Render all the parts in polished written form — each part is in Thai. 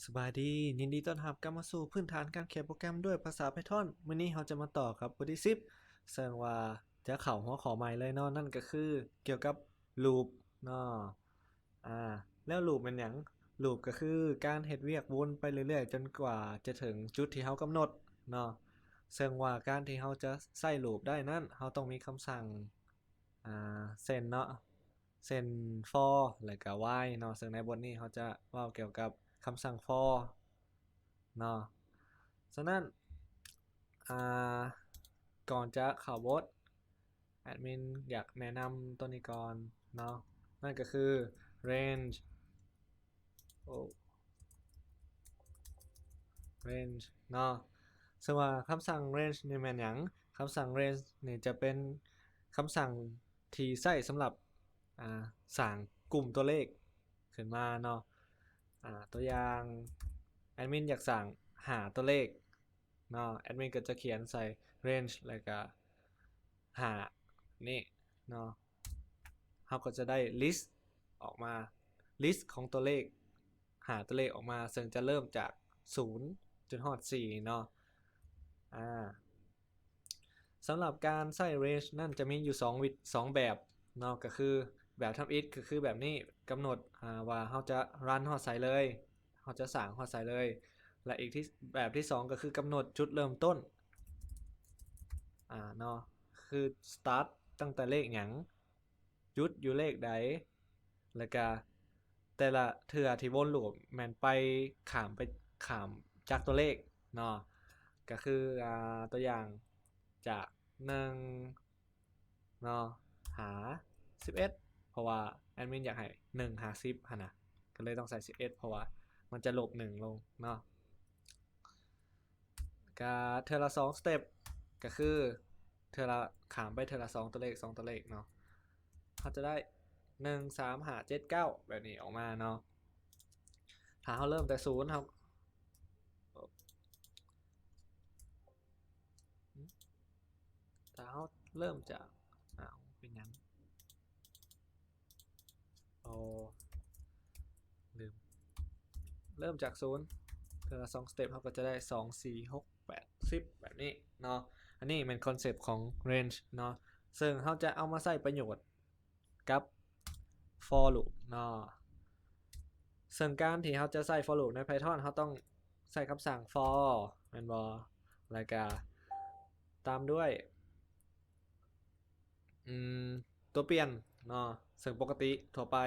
สบายดียินดีต้อนรับกลับมาสู่พื้นฐานการเขียนโปรแกรมด้วยภาษา Python มื้อนี้เราจะมาต่อกับบทที่10ซึ่งว่าจะเข้าหัวข้อใหม่เลยเนาะนั่นก็คือเกี่ยวกับ loop เนาะแล้ว loop เป็นหยัง loop ก็คือการเฮ็ดเวียกวนไปเรื่อยๆจนกว่าจะถึงจุดที่เรากำหนดเนาะซึ่งว่าการที่เราจะใส่ loop ได้นั้นเราต้องมีคำสั่งsend เนาะ send for แล้วก็ while เนาะซึ่งในบทนี้เขาจะเว้าเกี่ยวกับคำสั่ง for เนาะฉะนั้นอ่าก่อนจะเข้าบทแอดมินอยากแนะนำตัวนี้ก่อนเนาะนั่นก็คือ range โอ้ range เนาะซึ่งว่าคำสั่ง range นี่แม่นหยังคำสั่ง range นี่จะเป็นคำสั่งที่ใช้สำหรับสร้างกลุ่มตัวเลขขึ้นมาเนาะตัวอย่างแอดมินอยากสั่งหาตัวเลขเนาะแอดมินก็จะเขียนใส่ range แล้วก็หานี่เนาะเราก็จะได้ list ออกมา list ของตัวเลขหาตัวเลขออกมาซึ่งจะเริ่มจาก0จนฮอด4เนาะอ่าสำหรับการใส่ range นั่นจะมีอยู่2แบบเนาะก็คือแบบทำ if ก็คือแบบนี้กำหนดว่าเราจะ run ฮอดใส่เลยเราจะสร้างฮอดใส่เลยและอีกที่แบบที่2ก็คือกำหนดจุดเริ่มต้นเนาะคือ start ตั้งแต่เลขหยังหยุดอยู่เลขใดแล้วก็แต่ละเทื่อที่วนลูปแม่นไปขามจากตัวเลขเนาะก็คือตัวอย่างจาก1เนาะหา11เพราะว่าแอดมินอยากให้1หา10หั่นน่ะก็เลยต้องใส่11เพราะว่ามันจะลบ1ลงเนาะก็เทื่อละ2สเต็ปก็คือเทื่อละขามไปเทื่อละ2ตัวเลข2ตัวเลขเนาะเขาจะได้1 3 5 7 9แบบนี้ออกมาเนาะถ้าเขาเริ่มแต่ศูนย์ครับถ้าเขาเริ่มจากเป็นยังโอ้ลืมเริ่มจากศูนย์เทื่อละ2สเต็ปเขาก็จะได้2 4 6 8 10แบบนี้เนาะอันนี้เป็นคอนเซปต์ของ range เนาะซึ่งเขาจะเอามาใส่ประโยชน์กับ for loop เนาะซึ่งการที่เขาจะใส่ for loop ใน Python เขาต้องใส่คำสั่ง for แม่นบ่แล้วก็ตามด้วยตัวเปลี่ยนเนาะซึ่งปกติทั่วไป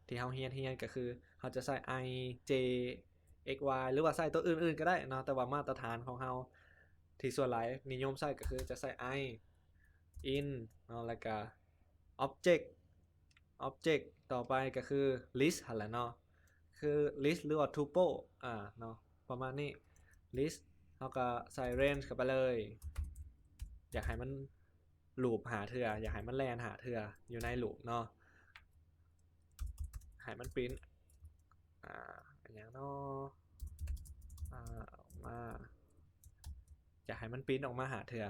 ที่เขาเฮียนก็คือเขาจะใส่ i j x y หรือว่าใส่ตัวอื่นๆก็ได้เนาะแต่ว่ามาตรฐานของเขาที่ส่วนหลายนิยมใส่ก็คือจะใส่ i in เนาะแล้วก็ object object ต่อไปก็คือ list หั่นแหละเนาะคือ list หรือว่า tuple เนาะประมาณนี้ list เขาก็ใส่ range เข้าไปเลยอยากให้มันลูปหาเถื่ออยากให้มันแลนหาเถื่ออยู่ในลูปเนาะให้มันปริ้นอย่างเนาะออกมาอยากให้มันปริ้นออกมาหาเถื่อ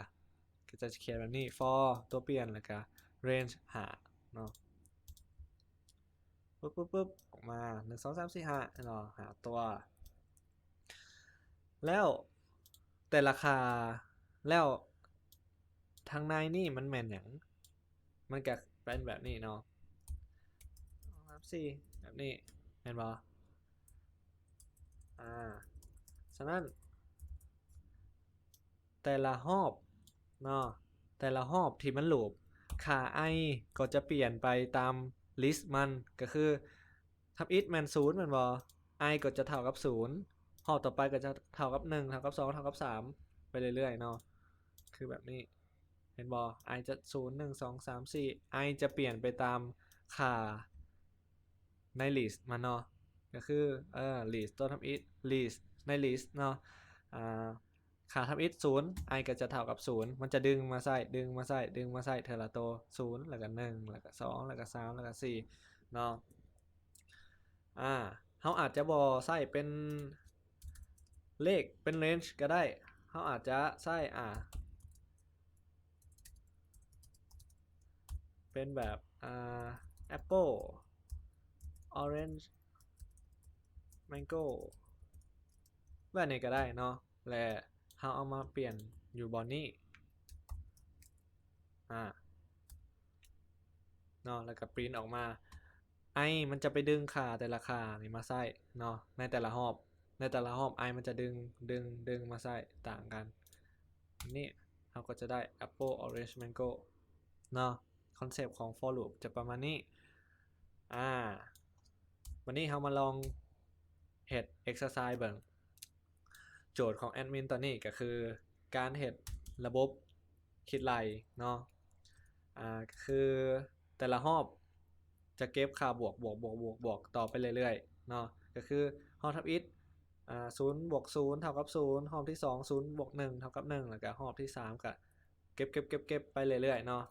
ก็จะเขียนแบบนี้ for ตัวเปลี่ยนแล้วก็ range หาเนาะปุ๊บออกมา1 2 3 4 5เนาะหาตัวแล้วแต่ราคาแล้วทางในนี่มันแม่นอย่างมันก็เป็นแบบนี้เนาะสี่แบบนี้แม่นบอฉะนั้นแต่ละรอบเนาะแต่ละรอบที่มันลูปค่า i ก็จะเปลี่ยนไปตามลิสต์มันก็คือทับ it แมนศูนย์แมนบอ i ก็จะเท่ากับศูนย์รอบต่อไปก็จะเท่ากับ1เท่ากับ2เท่ากับ3ไปเรื่อยๆเนาะคือแบบนี้เห็นบอ i จะ0 1 2 3 4 i จะเปลี่ยนไปตามค่าในลิสต์มันเนาะก็คือlist ตัวทำ it list ใน list เนาะอ่าค่าทำ it ศูนย์ i ก็จะเท่ากับศูนย์มันจะดึงมาใส่ดึงมาใส่ดึงมาใส่เทอละตัวศูนย์แล้วก็1แล้วก็2แล้วก็3แล้วก็4เนาะเขาอาจจะบอใส่เป็นเลขเป็น range ก็ได้เขาอาจจะใส่เป็นแบบapple orange mango แบบนี้ก็ได้เนาะและเราเอามาเปลี่ยนอยู่บนนี้เนาะแล้วก็ปริ้นออกมามันจะไปดึงค่าแต่ละค่านี่มาใส่เนาะในแต่ละรอบมันจะดึงมาใส่ต่างกันนี่เราก็จะได้ apple orange mango เนาะคอนเซปต์ของ for loop จะประมาณนี้อ่าวันนี้เรามาลองเฮ็ด exercise เบิ่งโจทย์ของแอดมินตอนนี้ก็คือการเฮ็ดระบบคิดไล่เนาะคือแต่ละรอบจะเก็บค่าบวกต่อไปเรื่อยๆเนาะก็คือรอบทับอิฐ0 บวก 0 เท่ากับ 0รอบที่ 2 0 บวก 1 เท่ากับ 1 แล้วก็รอบที่ 3ก็เก็บไปเรื่อยๆเนาะ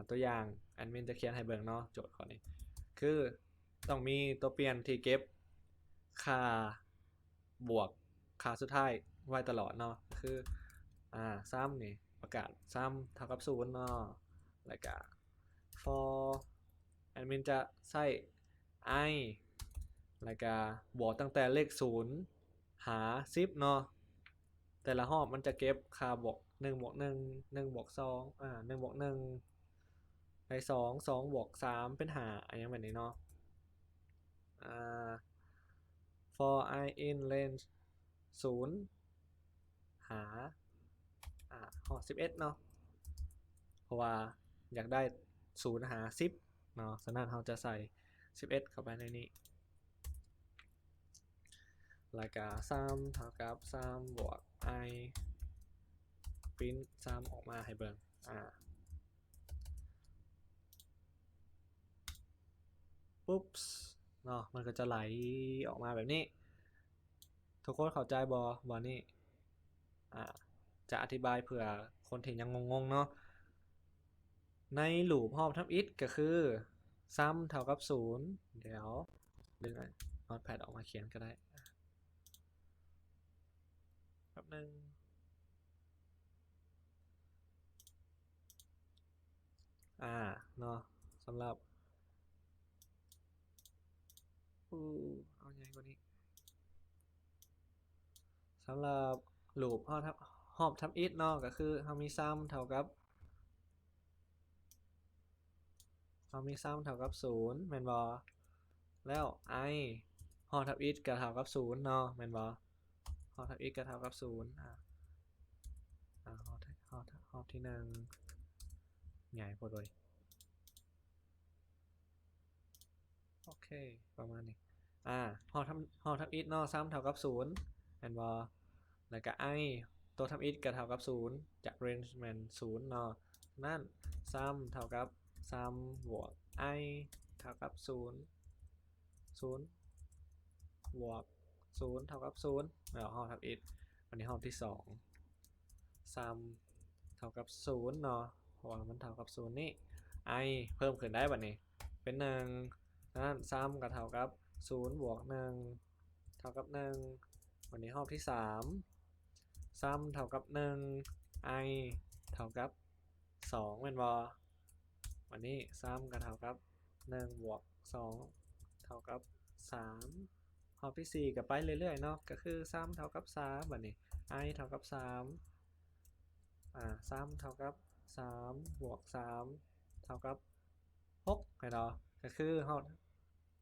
ตัวอย่างแอดมินจะเขียนให้เบิ่งเนาะโจทย์ข้อนี้คือต้องมีตัวเปลี่ยนที่เก็บค่าบวกค่าสุดท้ายไว้ตลอดเนาะคือซ้ำนี่ประกาศซ้ำเท่ากับ 0 เนาะแล้วก็ for แอดมินจะใส่ i แล้วก็บอกตั้งแต่เลข 0 หา 10 เนาะแต่ละรอบมันจะเก็บค่าบวก1 บวก 1 1 บวก 2 1 บวก 1 ได้ 2 2 บวก 3 เป็น 5อย่างแบบนี้เนาะfor I in range 0 หาข้อ11เนาะเพราะว่าอยากได้0 หา 10เนาะฉะนั้นเราจะใส่11เข้าไปในนี้แล้วก็3เท่ากับ3 บวก i ปริ้น3ออกมาให้เบิ่งปุ๊บเนาะมันก็จะไหลออกมาแบบนี้ทุกคนเข้าใจบอนี่จะอธิบายเผื่อคนที่ยังงงๆเนาะในลูปรอบทับอิฐก็คือซ้ำเท่ากับ 0เดี๋ยวดึงนอตแพดออกมาเขียนก็ได้แป๊บนึงเนาะสำหรับเอาใหญ่กว่านี้สำหรับลูปรอบทับอิฐเนาะก็คือเรามีซ้ำเท่ากับ0แม่นบอแล้ว i รอบทับอิฐก็เท่ากับ0เนาะแม่นบอรอบทับอิฐก็เท่ากับ0รอบที่1ใหญ่พอเลยโอเคประมาณนี้รอบทับอิฐเนาะซ้ำเท่ากับ0แม่นบอแล้วก็ i ตัวทับอิฐก็เท่ากับ0จาก range แม่น0เนาะนั่นซ้ำเท่ากับ3 บวก i เท่ากับ0 0 บวก 0 เท่ากับ0แล้วรอบทับอิฐวันนี้รอบที่2ซ้ำเท่ากับ0เนาะเพราะว่ามันเท่ากับ0นี่ i เพิ่มขึ้นได้บัดนี้เป็น1นั้นซ้ำก็เท่ากับ0 บวก 1 เท่ากับ1วันนี้รอบที่3ซ้ำเท่ากับ1 i เท่ากับ2เป็นบอวันนี้ซ้ำก็เท่ากับ1 บวก 2 เท่ากับ3รอบที่4ก็ไปเรื่อยๆเนาะก็คือซ้ำเท่ากับ3แบบนี้ i เท่ากับ3ซ้ำเท่ากับ3 บวก 3 เท่ากับ6ไงเนาะก็คือเ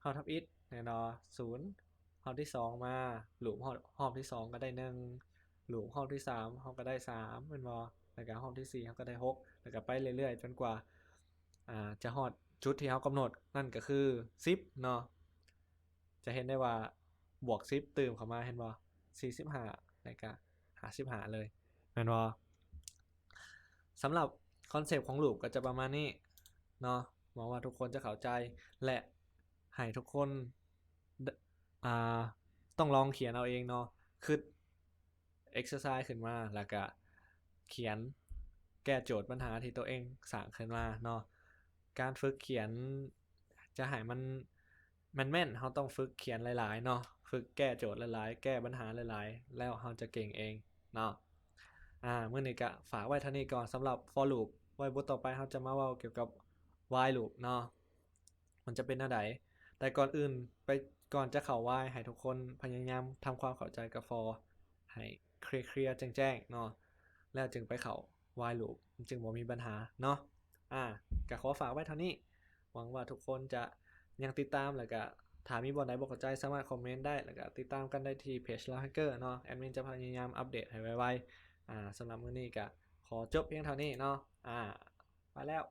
ราทับอิฐไงเนาะ0รอบที่2มาหลุมรอบที่2ก็ได้1หลุมรอบที่3เราก็ได้3เป็นบอแล้วก็รอบที่4เราก็ได้6แล้วก็ไปเรื่อยๆจนกว่าจะฮอดจุดที่เขากำหนดนั่นก็คือ10เนาะจะเห็นได้ว่าบวก10เติมเข้ามาเห็นบ่45แล้วก็55เลยเห็นบ่สำหรับคอนเซปต์ของลูปก็จะประมาณนี้เนาะหวังว่าทุกคนจะเข้าใจและให้ทุกคนต้องลองเขียนเอาเองเนาะคือ exercise ขึ้นมาแล้วก็เขียนแก้โจทย์ปัญหาที่ตัวเองสร้างขึ้นมาเนาะการฝึกเขียนจะให้มันแม่นเราต้องฝึกเขียนหลายๆเนาะฝึกแก้โจทย์หลายๆแก้ปัญหาหลายๆแล้วเราจะเก่งเองเนาะมื้อนี้ก็ฝากไว้เท่านี้ก่อนสำหรับ for loop ไว้บทต่อไปเราจะมาเว้าเกี่ยวกับ while loop เนาะมันจะเป็นแนวใดแต่ก่อนอื่นก่อนจะเข้า while ให้ทุกคนพยายามทำความเข้าใจกับ for ให้เคลียร์แจ้งๆเนาะแล้วจึงไปเข้า while loop จึงบ่มีปัญหาเนาะก็ขอฝากไว้เท่านี้หวังว่าทุกคนจะยังติดตามแล้วก็ถ้ามีบ่อนใดบ่เข้าใจสามารถคอมเมนต์ได้แล้วก็ติดตามกันได้ที่เพจ Loud Hacker เนาะแอดมินจะพยายามอัปเดตให้ไวๆสำหรับมื้อนี้ก็ขอจบเพียงเท่านี้เนาะไปแล้ว